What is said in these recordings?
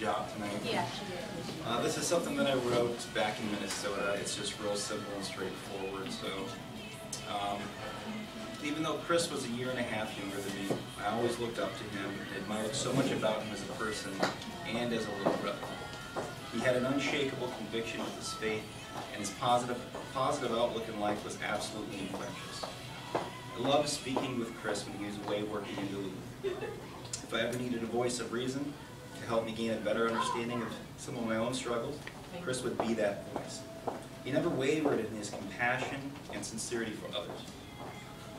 job tonight. Yeah, she did. This is something that I wrote back in Minnesota. It's just real simple and straightforward. So, even though Chris was a year and a half younger than me, I always looked up to him and admired so much about him as a person and as a little brother. He had an unshakable conviction of his faith, and his positive outlook in life was absolutely infectious. I loved speaking with Chris when he was away working in Duluth. If I ever needed a voice of reason to help me gain a better understanding of some of my own struggles, Chris would be that voice. He never wavered in his compassion and sincerity for others.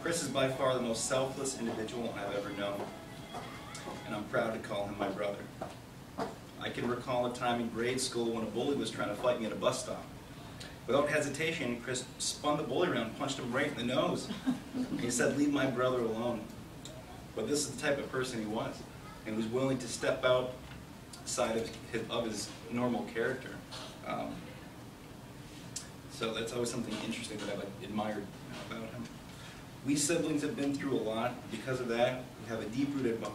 Chris is by far the most selfless individual I've ever known, and I'm proud to call him my brother. I can recall a time in grade school when a bully was trying to fight me at a bus stop. Without hesitation, Chris spun the bully around and punched him right in the nose. He said, "Leave my brother alone." But this is the type of person he was, and he was willing to step outside of his normal character. So that's always something interesting that I've admired about him. We siblings have been through a lot. Because of that, we have a deep-rooted bond,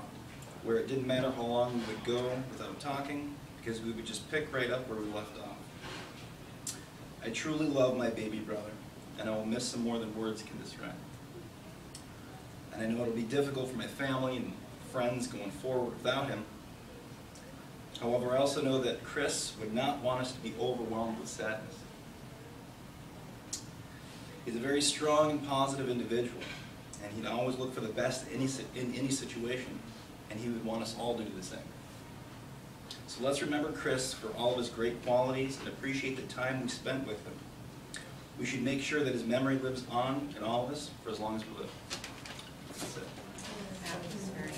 where it didn't matter how long we would go without talking, because we would just pick right up where we left off. I truly love my baby brother, and I will miss him more than words can describe. And I know it'll be difficult for my family and friends going forward without him. However, I also know that Chris would not want us to be overwhelmed with sadness. He's a very strong and positive individual, and he'd always look for the best in any situation, and he would want us all to do the same. So let's remember Chris for all of his great qualities and appreciate the time we spent with him. We should make sure that his memory lives on in all of us for as long as we live. That's it. That was very nice.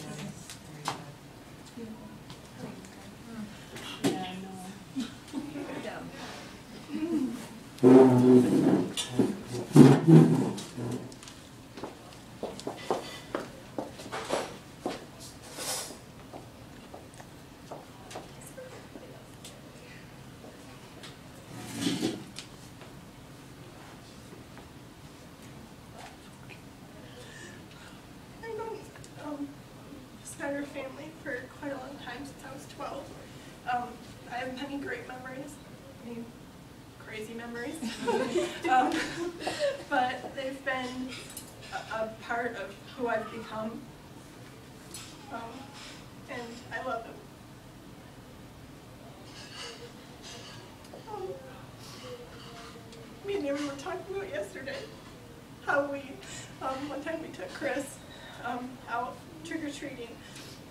Snider family for quite a long time, since I was 12. I have many great memories, many crazy memories, but they've been a part of who I've become, and I love them. Me and Naomi were talking about yesterday how we, one time we took Chris out trick-or-treating,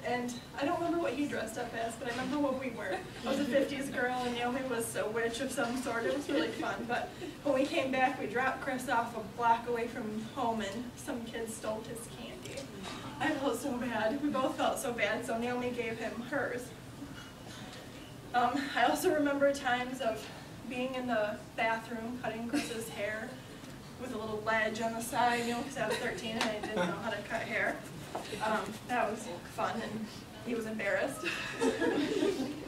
and I don't remember what he dressed up as, but I remember what we were. I was a 50s girl, and Naomi was a witch of some sort. It was really fun, but when we came back, we dropped Chris off a block away from home, and some kids stole his candy. I felt so bad. We both felt so bad, so Naomi gave him hers. I also remember times of being in the bathroom, cutting Chris's hair with a little ledge on the side, you know, because I was 13 and I didn't know how to cut hair. That was fun, and he was embarrassed.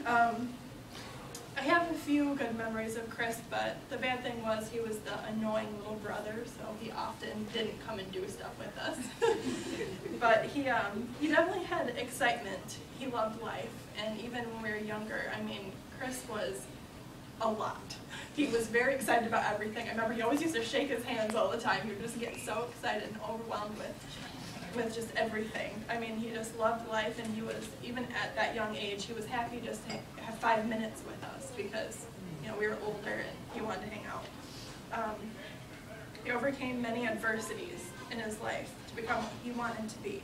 I have a few good memories of Chris, but the bad thing was he was the annoying little brother, so he often didn't come and do stuff with us. But he definitely had excitement. He loved life, and even when we were younger, I mean, Chris was a lot. He was very excited about everything. I remember he always used to shake his hands all the time. He would just get so excited and overwhelmed with just everything. I mean, he just loved life, and he was, even at that young age, he was happy just to have 5 minutes with us because, you know, we were older and he wanted to hang out. He overcame many adversities in his life to become what he wanted to be.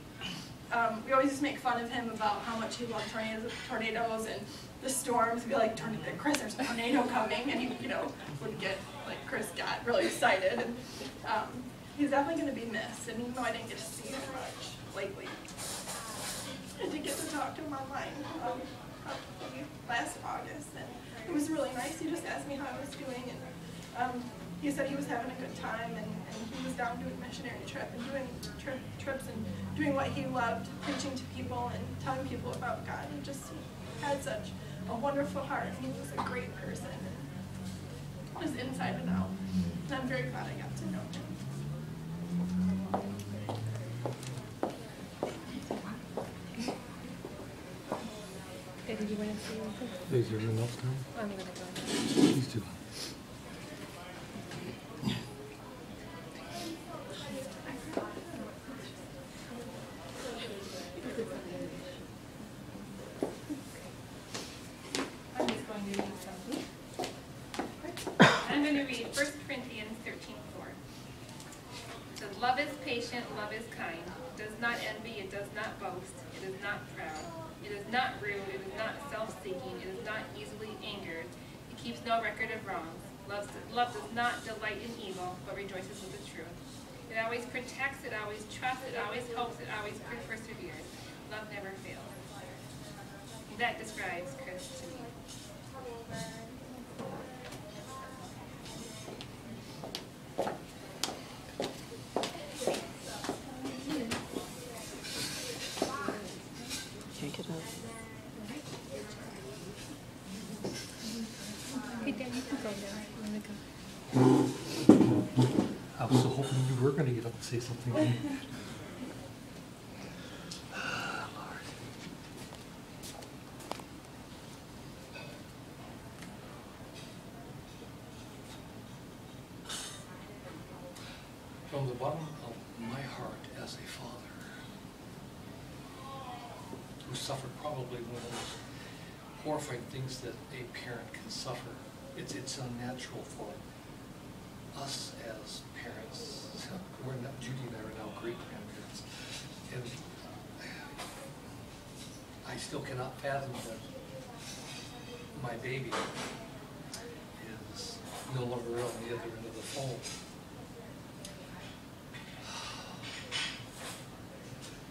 We always used to make fun of him about how much he loved tornadoes and the storms. We'd be like, Chris, there's a tornado coming, and he, you know, would get, like, Chris got really excited. And he's definitely going to be missed, and even though I didn't get to see him much lately, I did get to talk to him online probably last August, and it was really nice. He just asked me how I was doing, and he said he was having a good time, and he was down doing missionary trip and doing trips and doing what he loved, preaching to people and telling people about God. He just had such a wonderful heart, and he was a great person, just inside and out. And I'm very glad I got to know him. Okay, did you want to see anything? Is there anyone else coming? I'm gonna go. Please do. I'm just going to read something. I'm going to read 1 Corinthians 13:4. It says, love is patient, love is kind. It does not envy, it does not boast, it is not proud. It is not rude, it is not self-seeking, it is not easily angered. It keeps no record of wrongs. Love does not delight in evil, but rejoices with the truth. It always protects, it always trusts, it always hopes, it always perseveres. Love never fails. And that describes Chris to me. Shake it up. Hey, Dan, you can go now. I'm gonna go. I was so hoping you were going to get up and say something. Lord. From the bottom of my heart as a father, who suffered probably one of the most horrifying things that a parent can suffer. It's unnatural for us as parents. We're not, Judy and I are now great grandparents, and I still cannot fathom that my baby is no longer on the other end of the phone.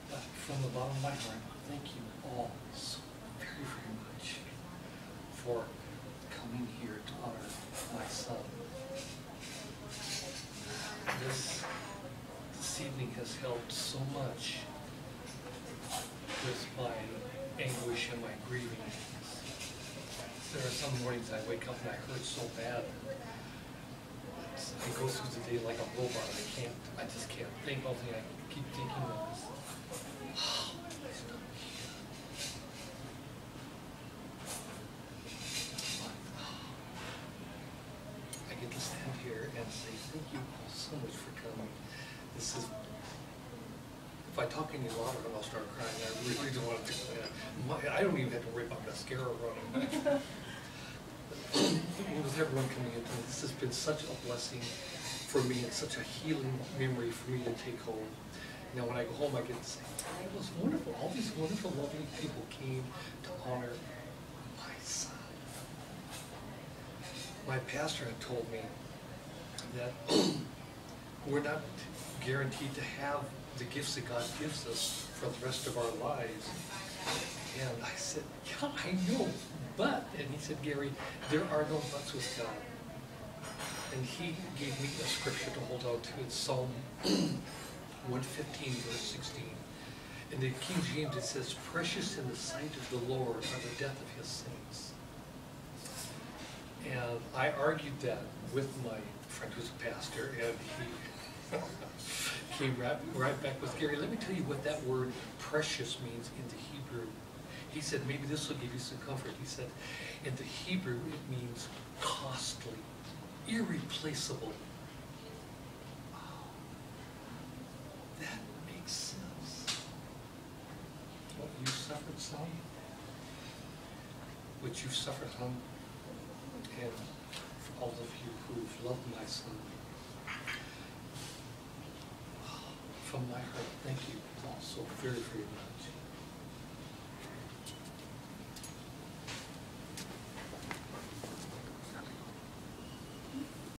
But from the bottom of my heart, thank you all so very, very much for coming here to honor my son. This evening has helped so much with my anguish and my grieving. There are some mornings I wake up and I hurt so bad. I go through the day like a robot. I just can't think. Only I keep thinking of this. I get to stand here and say thank you all so much for coming. This is, if I talk any louder, I'll start crying. I really don't want to do that. I don't even have to worry about mascara running. With everyone coming into it, this has been such a blessing for me and such a healing memory for me to take home. Now when I go home, I get to say, oh, it was wonderful. All these wonderful, lovely people came to honor my son. My pastor had told me that we're not guaranteed to have the gifts that God gives us for the rest of our lives. And I said, yeah, I know, but, and he said, Gary, there are no buts with God. And he gave me a scripture to hold on to. It's Psalm 115, verse 16. In the King James, it says, precious in the sight of the Lord are the death of his saints. And I argued that with my friend who's a pastor, and he came right back with, Gary, let me tell you what that word precious means in the Hebrew. He said, maybe this will give you some comfort. He said, in the Hebrew, it means costly, irreplaceable. Wow. That makes sense. What you suffered, son, what you've suffered, hon, and for all of you who've loved my son, from my heart, thank you all so very, very much.